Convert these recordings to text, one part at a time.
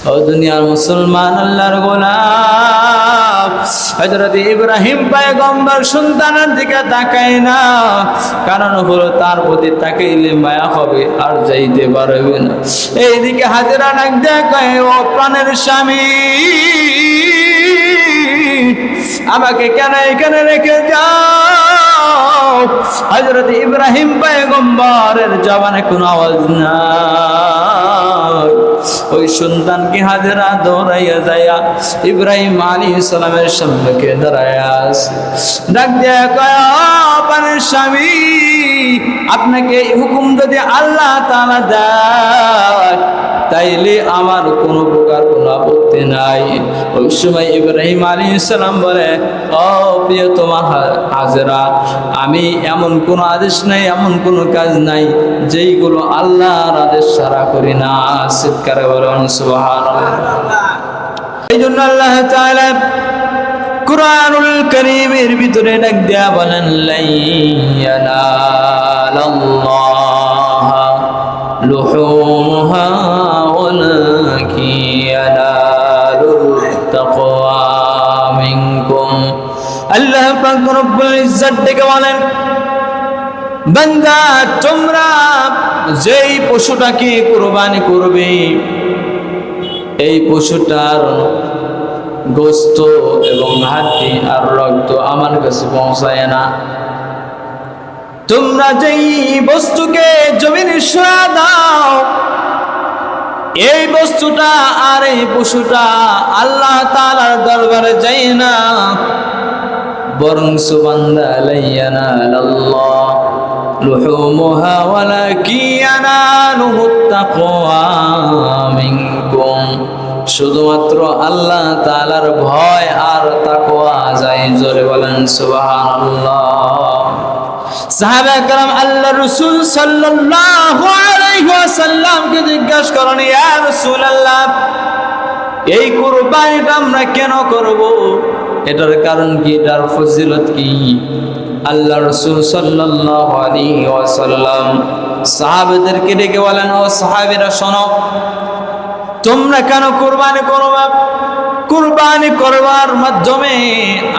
ও দুনিয়ার মুসলমান আল্লাহর গোলাম, হযরত ইব্রাহিম পয়গম্বর সন্তানের দিকে তাকায় না, কারণ হলো তার প্রতি তাকাইলে মায়া হবে আর যাইতে পারবে না। এইদিকে হাজেরা ডাক দেখায়, ও প্রাণের স্বামী, আমাকে কেন এখানে রেখে যাও? হযরত ইব্রাহিম পয়গম্বরের জবানে কোনো আওয়াজ নাই। ওই সন্তানকে হাজেরা দৌড়াইয়া যাইয়া ইব্রাহিম আলাইহিস সালামের সম্মুখে দাঁড়ায়া আছে। ডাক দিয়া কয়, প্রাণের স্বামী, আপনাকে এই হুকুম যদি আল্লাহ তাআলা দেয় তাইলে আমার কোনো প্রকার কোনো আপত্তি নাই। ওই সময় ইব্রাহিম আলাইহিস সালাম বলে, ও প্রিয়তমা হাজেরা, আমি এমন কোনো আদেশ নাই, এমন কোনো কাজ নাই যেইগুলো আল্লাহর আদেশ ছাড়া করি না। চিৎকার বলুন সুবহানাল্লাহ। এই জন্য আল্লাহ তাআলা কুরআনুল কারীমের ভিতরে ডাক দেয়া বলেন, লাইয়ানালাল্লাহ লুহুমুহা ওয়ালাকিন ইয়ানালুত তাকওয়া মিনকুম। আল্লাহ পাক রব্বুল ইজ্জত ডেকে বলেন, বান্দা তোমরা যেই পশুটাকে কুরবানি করবে, এই পশুটার গোশত এবং হাড্ডি আর রক্ত আমার কাছে পৌঁছায় না। তোমরা যেই বস্তুকে জমিনে সরা দাও, এই বস্তুটা আর এই পশুটা আল্লাহ তাআলার দরবারে যায় না, বরং বান্দা লাইয়ানালাল্লাহ লুহুমুহা ওয়ালাকিন ইয়ানালুহুত তাকওয়া মিনকুম। শুধুমাত্র আল্লাহ তাআলার ভয় আর তাকওয়া যায়। জোরে বলেন সুবহানাল্লাহ। সাহাবায়ে কেরাম আল্লাহ রাসূল সাল্লাল্লাহু আলাইহি ওয়াসাল্লামকে জিজ্ঞাসা করেন, ইয়া রাসূলুল্লাহ, এই কুরবানিটা আমরা কেন করব? এটার কারণ কি, এটার ফজিলত কি? আল্লাহ রাসূল সাল্লাল্লাহু আলাইহি ওয়াসাল্লাম সাহাবাদেরকে ডেকে বলেন, ও সাহাবীরা শোনো, তোমরা কেন কুরবানি করবা? কুরবানি করবার মাধ্যমে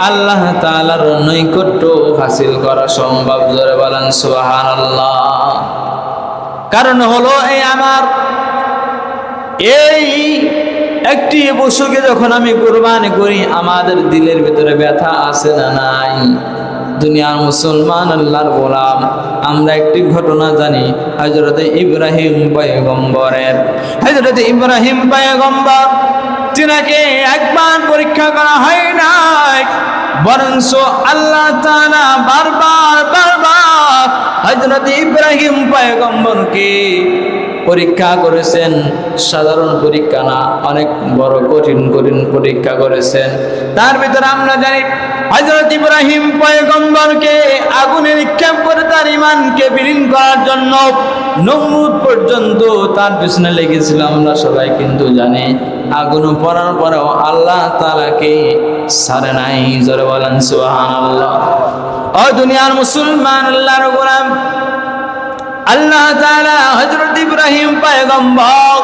আল্লাহ তাআলার নৈকট্য হাসিল করা সম্ভব। জোরে বলেন সুবহানাল্লাহ। কারণ হলো এই একটি পশুকে যখন আমি কুরবানি করি, আমাদের দিলের ভিতরে ব্যথা আছে না নাই? দুনিয়ার মুসলমান আল্লাহর গোলাম, আমরা একটি ঘটনা জানি হযরত ইব্রাহিম পয়গম্বরের। হযরত ইব্রাহিম পয়গম্বর, তিনাকে একবার পরীক্ষা করা হয় নাই, বরঞ্চ আল্লাহ তাআলা বারবার হযরত ইব্রাহিম পয়গম্বরকে পরীক্ষা করেছেন। সাধারণ পরীক্ষা না, অনেক বড় কঠিন পরীক্ষা করেছেন। তার ভিতরে আমরা জানি হযরত ইব্রাহিম পয়গম্বরকে আগুনে নিক্ষেপ করে তার ঈমানকে বিলীন করার জন্য নমরুদ পর্যন্ত তার পিছনে লেগেছিল। আমরা সবাই কিন্তু জানি, আগুন পড়ার পরেও আল্লাহ তাআলাকে ছাড়ে নাই। জোরে বলেন সুবহানাল্লাহ। ও দুনিয়ার মুসলমান আল্লাহর গোলাম, আল্লাহ তাআলা হযরত ইব্রাহিম পয়গম্বর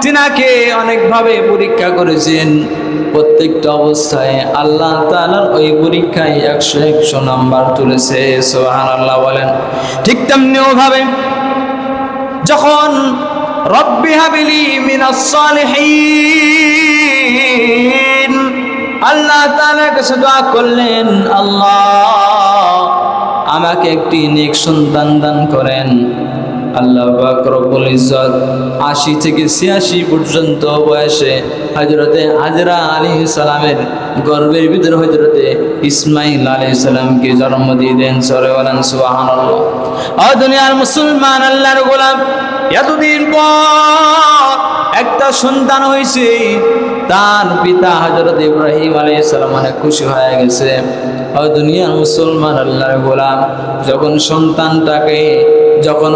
তিনাকে অনেকভাবে পরীক্ষা করেছেন। প্রত্যেকটা অবস্থায় আল্লাহ তাআলার ওই পরীক্ষায় 100 নাম্বার তুলেছে। সুবহানাল্লাহ বলেন। ঠিক তেমনি ভাবে যখন রব্বি হাবিলি মিনাস সালিহিন আল্লাহ তাআলার কাছে দোয়া করলেন, আল্লাহ আমাকে একটি নেক সন্তান দান করেন। আল্লাহ পাক রব্বুল ইজ্জত 80 থেকে 86 পর্যন্ত বয়সে হযরতে হাজরা আলাইহিস সালামের গর্ভের ভিতরে হযরতে ইসমাঈল আলাইহিস সালামকে জন্ম দিয়ে দেন। সরে বলেন সুবহানাল্লাহ। ও দুনিয়ার মুসলমান আল্লাহর গোলাম, এতদিন পর একটা সন্তান হয়েছে। তার পিতা হযরত ইব্রাহিম আলাইহিস সালাম অনেক খুশি হয়ে গেছে। ও দুনিয়ার মুসলমান আল্লাহর গোলাম, যখন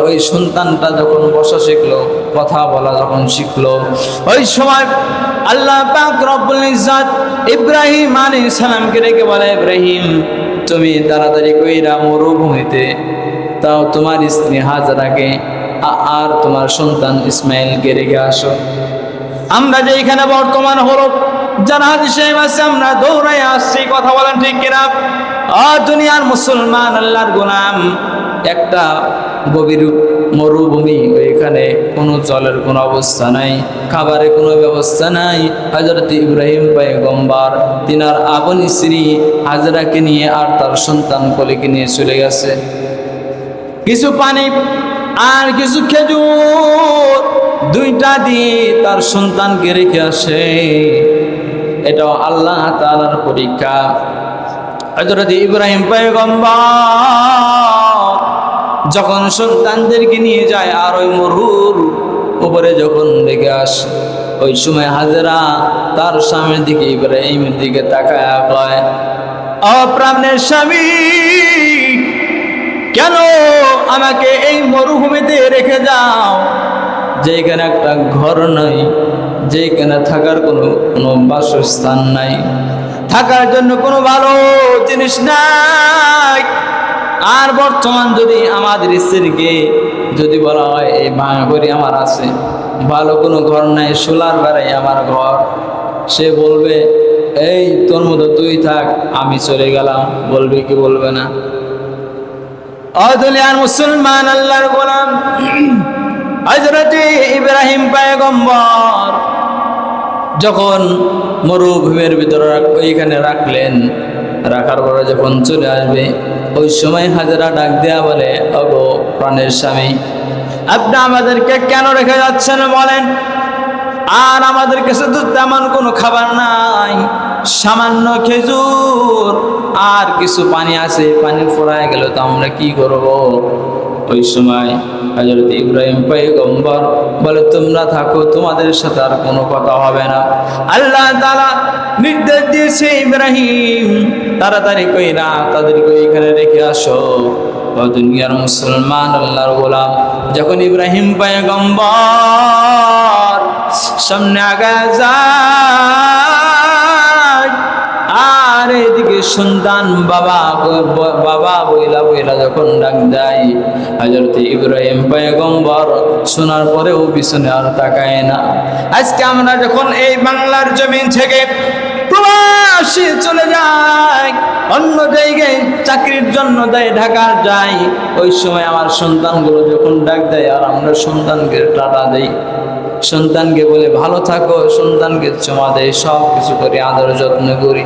ওই সন্তানটা যখন বসা শিখলো, কথা বলা যখন শিখলো, ওই সময় আল্লাহ পাক রব্বুল ইজ্জত ইব্রাহিম আলাইহিস সালামকে ডেকে বলে, ইব্রাহিম তুমি তাড়াতাড়ি কইরা মরুভূমিতে তাও তোমার স্ত্রী হাজরাকে আর তোমার সন্তান ইসমাইলকে রেখে আসো। আমরা যে এখানে বর্তমান হলো যারা হাদিসে আছে আমরা দৌড়াই আসছি, কথা বলেন ঠিক কিনা? দুনিয়ার মুসলমান আল্লাহর গোলাম, একটা গভীর মরুভূমি, ওইখানে কোনো জলের কোনো অবস্থা নাই, খাবারের কোনো ব্যবস্থা নাই। হযরত ইব্রাহিম পয়গম্বর তিনার আপন স্ত্রী হাজরাকে নিয়ে আর তার সন্তান কোলেকে নিয়ে চলে গেছে। কিছু পানি আর কিছু খেজুর দুইটা দিয়ে তার সন্তানকে রেখে আসে। এটাও আল্লাহ তাআলার পরীক্ষা। হযরত ইব্রাহিম পয়গম্বর যখন সন্তানদেরকে নিয়ে যায় আর ওই মরুর উপরে যখন রেখে আসে, ওই সময় হাজেরা তার স্বামীর দিকে, ইব্রাহিমের দিকে তাকায়া কয়, ও প্রাণের স্বামী, কেন আমাকে এই মরুভূমিতে রেখে যাও, যেখানে একটা ঘর নাই, যেখানে থাকার কোনো বাসস্থান নাই, থাকার জন্য কোনো ভালো জিনিস নাই। আর বর্তমান যদি আমাদের স্ত্রীকে যদি বলা হয় এই ভাঙা ঘরই আমার আছে, ভালো কোনো ঘর নাই, সোলার বেড়াই আমার ঘর, সে বলবে এই তোর মতো তুই থাক, আমি চলে গেলাম, বলবে কি বলবে না? দুনিয়ার মুসলমান আল্লাহর গোলাম, হযরত ইব্রাহিম পয়গম্বর যখন মরুভূমির ভিতরে ওইখানে রাখলেন, রাখার পরে যখন চলে আসবে, ওই সময় হাজেরা ডাক দেয়া বলে, ওগো প্রাণের স্বামী, আপনি আমাদেরকে কেন রেখে যাচ্ছেন বলেন? আর আমাদের কাছে তো তেমন কোনো খাবার নাই, সামান্য খেজুর আর কিছু পানি আছে, পানি ফুরায় গেল তো আমরা কি করব? ওই সময় হযরত ইব্রাহিম পয়গম্বর বলে, তোমরা থাকো, তোমাদের সাথে আর কোনো কথা হবে না। আল্লাহ তাআলা নির্দেশ দিয়েছে, ইব্রাহিম তাড়াতাড়ি কইরা তাদেরকে এখানে রেখে আসো। দুনিয়ার মুসলমান আল্লাহর গোলাম, যখন ইব্রাহিম পয়গম্বর সামনে আগায় যায় আর এদিকে সন্তান বাবা বাবা বইলা বইলা যখন ডাক দেয়, হযরত ইব্রাহিম পয়গম্বর শোনার পরেও পিছনে আর তাকায় না। আজকে আমরা যখন এই বাংলার জমিন থেকে প্রবাসে চলে যাই, অন্য জায়গায় চাকরির জন্য দেয়, ঢাকা যাই, ওই সময় আমার সন্তানগুলো যখন ডাক দেয় আর আমরা সন্তানকে টাটা দেই, সন্তানকে বলে ভালো থাকো, সন্তানকে চুমা দেয়, সব কিছু করে আদর যত্ন করি।